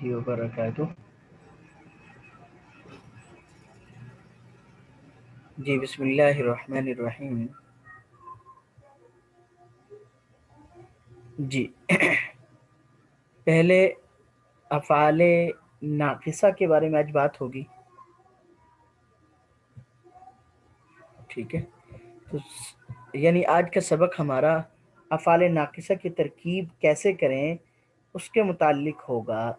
وبرکاتہ. جی بسم اللہ الرحمن الرحیم. جی پہلے افعال ناقصہ کے بارے میں آج بات ہوگی. ٹھیک ہے، تو یعنی آج کا سبق ہمارا افعال ناقصہ کی ترکیب کیسے کریں اس کے متعلق ہوگا.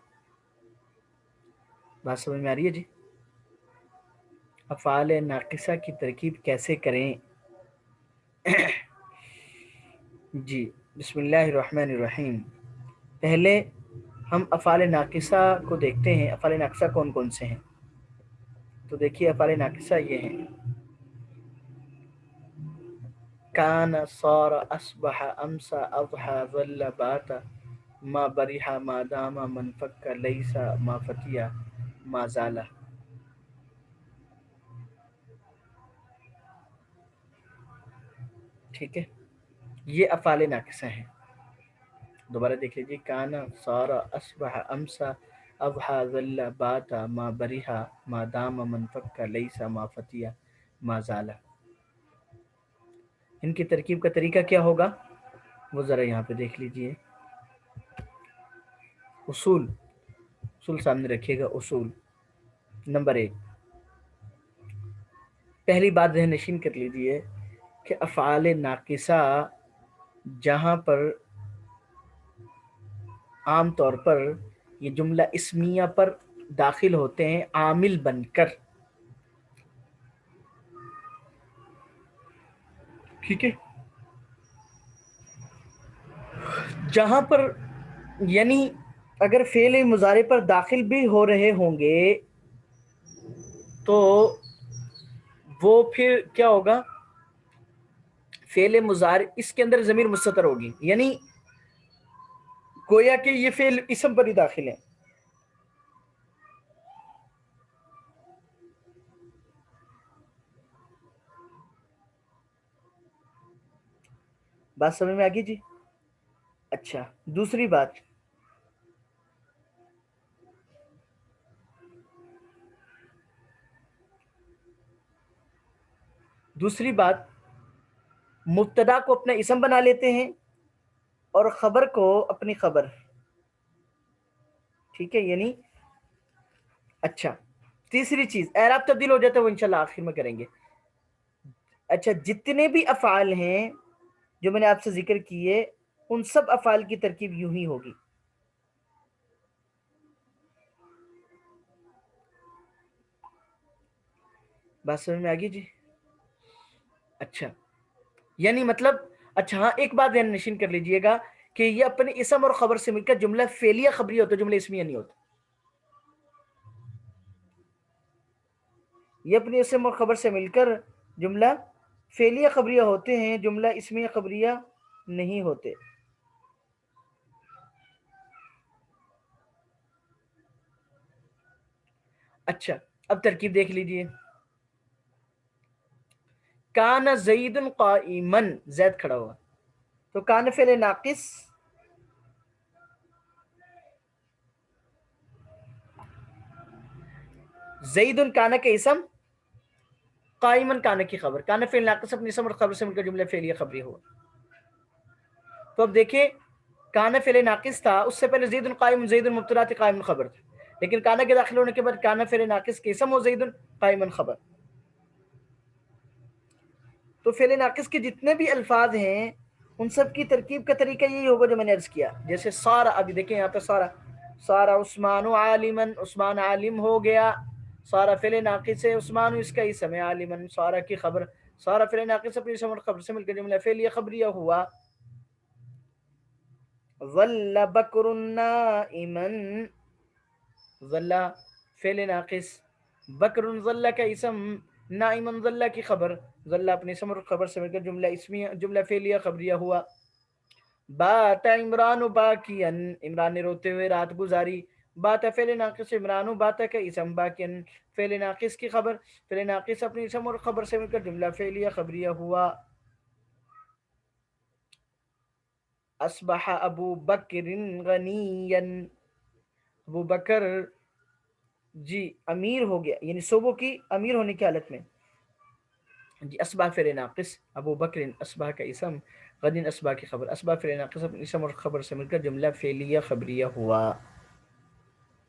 بات سمجھ میں آ رہی ہے؟ جی افعال ناقصہ کی ترکیب کیسے کریں. جی بسم اللہ الرحمن الرحیم. پہلے ہم افعال ناقصہ کو دیکھتے ہیں. افعال ناقصہ کون کون سے ہیں؟ تو دیکھیے افعال ناقصہ یہ ہیں: کان، صار، اصبح، امسى، اضحى، ظل، بات، ما برح، ما دام، من فک، لیس، ما فتیا، ما زال. ٹھیک ہے، یہ افعال ناقصہ ہیں. دوبارہ دیکھ لیجیے: کان، صار، اصبح، امسى، اضحى، ظل، بات، ما برح، ما دام، من فک، لیس، ما فتیا، ما زال. ان کی ترکیب کا طریقہ کیا ہوگا وہ ذرا یہاں پہ دیکھ لیجیے. اصول سامنے رکھیے گا. اصول نمبر 1، پہلی بات ذہن نشین کر لیجیے کہ افعال ناقصہ جہاں پر عام طور پر یہ جملہ اسمیہ پر داخل ہوتے ہیں عامل بن کر. ٹھیک ہے، جہاں پر یعنی اگر فعل مضارع پر داخل بھی ہو رہے ہوں گے تو وہ پھر کیا ہوگا؟ فعل مضارع اس کے اندر ضمیر مستتر ہوگی، یعنی گویا کہ یہ فعل اسم پر ہی داخل ہے. بات سمجھ میں آ گئی جی؟ اچھا، دوسری بات مبتدا کو اپنا اسم بنا لیتے ہیں اور خبر کو اپنی خبر. ٹھیک ہے، یعنی اچھا تیسری چیز اعراب تبدیل ہو جاتا ہے، وہ انشاءاللہ آخر میں کریں گے. اچھا، جتنے بھی افعال ہیں جو میں نے آپ سے ذکر کیے ان سب افعال کی ترکیب یوں ہی ہوگی. بات سمجھ میں آ گئی جی؟ اچھا، یعنی مطلب اچھا ہاں ایک بات ذہن نشین کر لیجئے گا کہ یہ اپنے اسم اور خبر سے مل کر جملہ فعلیہ خبریہ ہوتا ہے، جملہ اسمیہ نہیں ہوتا. یہ اپنے اسم اور خبر سے مل کر جملہ فعلیہ خبریہ ہوتے ہیں، جملہ اسمیہ خبریہ نہیں ہوتے. اچھا اب ترکیب دیکھ لیجئے. کان زید قائما، زید کھڑا ہوا، تو کان فعل ناقص زید کان کے اسم قائما کان کی خبر. کان فعل ناقص اپنے اسم اور خبر سے مل کر جملہ فعلیہ خبریہ ہوا. تو اب دیکھیں کان فعل ناقص تھا، اس سے پہلے زید قائم، زید مبتدا تھی، قائم خبر تھی. لیکن کانا کے داخل ہونے کے بعد کانا فعل ناقص کے اسم ہو زید قائما خبر. تو فعل ناقص کے جتنے بھی الفاظ ہیں ان سب کی ترکیب کا طریقہ یہی ہوگا جو میں نے عرض کیا. جیسے سارا، ابھی دیکھیں یہاں پہ سارا عثمان عالما، عثمان عالم ہو گیا. سارا فعل ناقص ہے، عثمان اس کا اسم ہے، عالما سارا کی خبر. سارا فعل ناقص اپنے اسم اور خبر سے مل کر جملہ فعلیہ خبریہ ہوا. ظل بکر نائما، ظل فعل ناقص، بکر ظل کا اسم، نائما ظل کی خبر. ظل اپنے اسم اور خبر سے مل کر جملہ اسمیہ، جملہ فعلیہ خبریہ ہوا. بات عمران باکیا، عمران نے روتے ہوئے رات گزاری. بات فعل ناقص، عمران بات کا اسم، باکیا فعل ناقص کی خبر. فعل ناقص اپنے اسم اور خبر سے مل کر جملہ فعلیہ خبریہ ہوا. اصبح ابو بکر غنیا، ابو بکر جی امیر ہو گیا، یعنی صوبوں کی امیر ہونے کی حالت میں. جی اسبا فعل ناقص، ابو بکر اسبا کا اسم، غدین اسبا کی خبر، اسبا فعل ناقص اپنے اسم اور خبر سے مل کر جملہ فعلیہ خبریہ ہوا.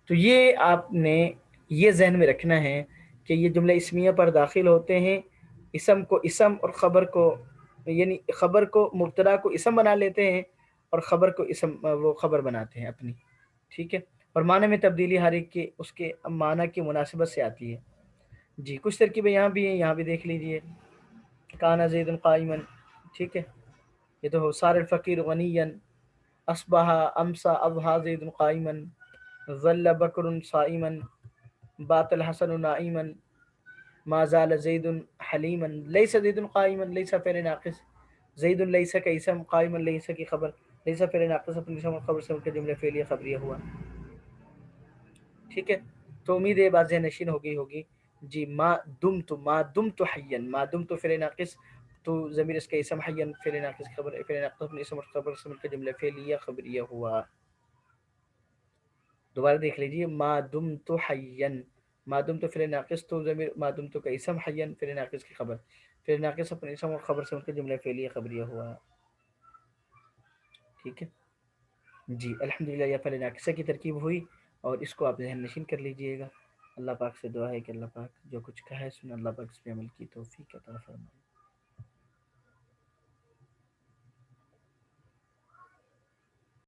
تو یہ آپ نے یہ ذہن میں رکھنا ہے کہ یہ جملہ اسمیہ پر داخل ہوتے ہیں، اسم کو اسم اور خبر کو، یعنی خبر کو مبتدا کو اسم بنا لیتے ہیں اور خبر کو اسم وہ خبر بناتے ہیں اپنی. ٹھیک ہے، اور معنی میں تبدیلی ہر ایک کے اس کے معنی کی مناسبت سے آتی ہے. جی کچھ ترکیبیں یہاں بھی ہیں، یہاں بھی دیکھ لیجئے. کانا زید قائما، ٹھیک ہے، یہ تو ہو صار الفقیر غنیا، اصبح امسا اضحى زید قائما، ظل بکر صائما، بات الحسن نائما، ما زال زید حلیما. لیس زید قائما، لیس فعل ناقص، زید لیس کا اسم، قائما لیس کی خبر، لیس فعل ناقص اپنے اسم اور خبر سے مل کر جملہ فعلیہ خبریہ ہوا. ٹھیک ہے، تو امید ہے بات ذہن نشین ہو گئی ہوگی. جی ما دم تو حین، ما دم تو فعل ناقص، تو ضمیر اس کا اسم، حین فعل ناقص کی خبر، فعل ناقص اپنے اسم اور خبر سے مل کر جملہ فعلیہ خبریہ ہوا. دوبارہ دیکھ لیجیے، ما دم تو حین، ما دم تو فعل ناقص، تو ضمیر ما دم تو کا اسم، حین فعل ناقص کی خبر، فعل ناقص اپنے اسم اور خبر سے مل کر جملہ فعلیہ خبریہ ہوا. ٹھیک ہے جی، الحمدللہ یہ فعل ناقصہ کی ترکیب ہوئی، اور اس کو آپ ذہن نشین کر لیجئے گا. اللہ پاک سے دعا ہے کہ اللہ پاک جو کچھ کہا ہے سنا، اللہ پاک اس پہ عمل کی توفیق عطا فرمائے.